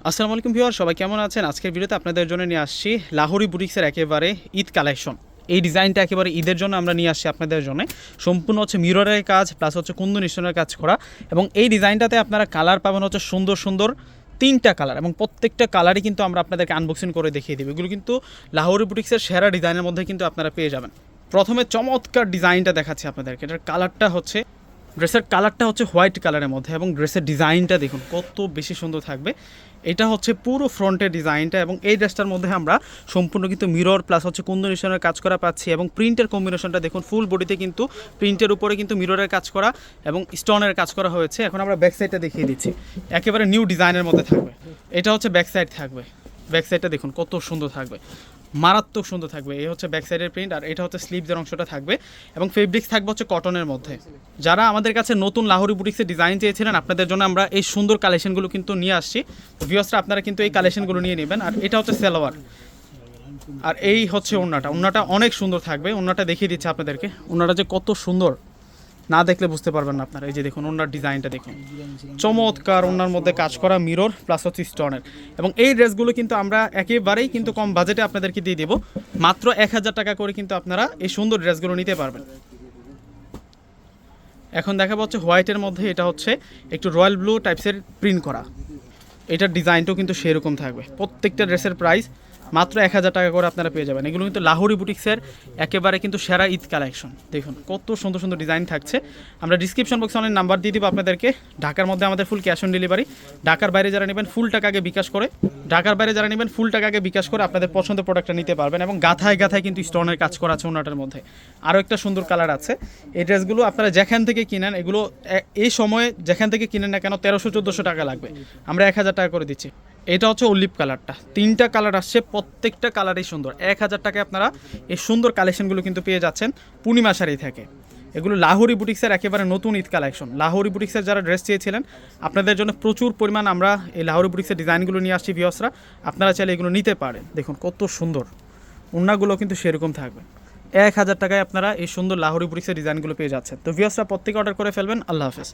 আসসালামু আলাইকুম ভিউয়ার, সবাই কেমন আছেন? আজকের ভিডিওতে আপনাদের জন্য নিয়ে আসছি লাহোরি বুটিক্সের একেবারে ঈদ কালেকশন। এই ডিজাইনটা একেবারে ঈদের জন্য আমরা নিয়ে আসছি আপনাদের জন্য। সম্পূর্ণ হচ্ছে মিররের কাজ প্লাস হচ্ছে কুন্দন স্টোনের কাজ করা, এবং এই ডিজাইনটাতে আপনারা কালার পাবেন হচ্ছে সুন্দর সুন্দর 3টা কালার, এবং প্রত্যেকটা কালারই কিন্তু আমরা আপনাদেরকে আনবক্সিং করে দেখিয়ে দেবো। এগুলো কিন্তু লাহোরি বুটিক্সের সেরা ডিজাইনের মধ্যে কিন্তু আপনারা পেয়ে যাবেন। প্রথমে চমৎকার ডিজাইনটা দেখাচ্ছি আপনাদেরকে। এটার কালারটা হচ্ছে, ড্রেসের কালারটা হচ্ছে হোয়াইট কালারের মধ্যে, এবং ড্রেসের ডিজাইনটা দেখুন কত বেশি সুন্দর থাকবে। এটা হচ্ছে পুরো ফ্রন্টের ডিজাইনটা, এবং এই ড্রেসটার মধ্যে আমরা সম্পূর্ণ কিন্তু মিরর প্লাস হচ্ছে কম্বিনেশনের কাজ করা পাচ্ছি, এবং প্রিন্টের কম্বিনেশনটা দেখুন ফুল বডিতে কিন্তু প্রিন্টের উপরে কিন্তু মিররের কাজ করা এবং স্টোনের কাজ করা হয়েছে। এখন আমরা ব্যাক সাইডটা দেখিয়ে দিচ্ছি, একেবারে নিউ ডিজাইনের মধ্যে থাকবে। এটা হচ্ছে ব্যাক সাইড থাকবে, ব্যাক সাইডটা দেখুন কত সুন্দর থাকবে, মারাত্মক সুন্দর থাকবে। এই হচ্ছে ব্যাক সাইডের প্রিন্ট, আর এটা হচ্ছে স্লিভসের অংশটা থাকবে, এবং ফেব্রিক্স থাকবে হচ্ছে কটনের মধ্যে। যারা আমাদের কাছে নতুন লাহোরি বুটিক্সের ডিজাইন চেয়েছিলেন, আপনাদের জন্য আমরা এই সুন্দর কালেকশনগুলো কিন্তু নিয়ে আসছি। তো ভিউয়ার্সরা আপনারা কিন্তু এই কালেকশনগুলো নিয়ে নেবেন। আর এটা হচ্ছে সালোয়ার, আর এই হচ্ছে ওড়নাটা। ওড়নাটা অনেক সুন্দর থাকবে, ওড়নাটা দেখিয়ে দিচ্ছে আপনাদেরকে। ওড়নাটা যে কত সুন্দর না দেখলে বুঝতে পারবেন না আপনারা। এই যে দেখুন ওনার ডিজাইনটা দেখুন, চমৎকার। ওনার মধ্যে কাজ করা মিরর প্লাস হচ্ছে স্টোনের, এবং এই ড্রেসগুলো কিন্তু আমরা একেবারেই কিন্তু কম বাজেটে আপনাদেরকে দিয়ে দেবো। মাত্র 1000 টাকা করে কিন্তু আপনারা এই সুন্দর ড্রেসগুলো নিতে পারবেন। এখন দেখাবো হচ্ছে হোয়াইটের মধ্যে, এটা হচ্ছে একটু রয়্যাল ব্লু টাইপসের প্রিন্ট করা। এটার ডিজাইনটাও কিন্তু সেরকম থাকবে। প্রত্যেকটা ড্রেসের প্রাইস মাত্র 1000 টাকা করে আপনারা পেয়ে যাবেন। এগুলো কিন্তু লাহোরি বুটিক্সের একেবারে কিন্তু সেরা ঈদ কালেকশন। দেখুন কত সুন্দর সুন্দর ডিজাইন থাকছে। আমরা ডিসক্রিপশন বক্সে অনেক নাম্বার দিয়ে দিব আপনাদেরকে। ঢাকার মধ্যে আমাদের ফুল ক্যাশ অন ডেলিভারি। ঢাকার বাইরে যারা নেবেন ফুল টাকা আগে বিকাশ করে, আপনাদের পছন্দের প্রোডাক্টটা নিতে পারবেন। এবং গাথায় গাথায় কিন্তু স্টোনের কাজ করা আছে ওনাটার মধ্যে। আরও একটা সুন্দর কালার আছে। এই ড্রেসগুলো আপনারা যেখান থেকে কিনেন, এগুলো এই সময়ে যেখান থেকে কিনেন না কেন 1300-1400 টাকা লাগবে, আমরা 1000 টাকা করে দিচ্ছি। এটা হচ্ছে অলিভ কালারটা, 3টা কালার আসছে, প্রত্যেকটা কালারই সুন্দর। 1000 টাকায় আপনারা এই সুন্দর কালেকশনগুলো কিন্তু পেয়ে যাচ্ছেন পূর্ণিমা শাড়ি থেকে। এগুলো লাহোরি বুটিক্সের একেবারে নতুন ঈদ কালেকশন। লাহোরি বুটিক্সের যারা ড্রেস চেয়েছিলেন, আপনাদের জন্য প্রচুর পরিমাণ আমরা এই লাহোরি বুটিক্সের ডিজাইনগুলো নিয়ে আসছি ভিউয়ার্সরা। আপনারা চাইলে এগুলো নিতে পারেন। দেখুন কত সুন্দর, ওড়নাগুলো কিন্তু সেরকম থাকবে। 1000 টাকায় আপনারা এই সুন্দর লাহোরি বুটিক্সের ডিজাইনগুলো পেয়ে যাচ্ছেন। তো ভিউয়ার্সরা প্রত্যেকে অর্ডার করে ফেলবেন। আল্লাহ হাফেজ।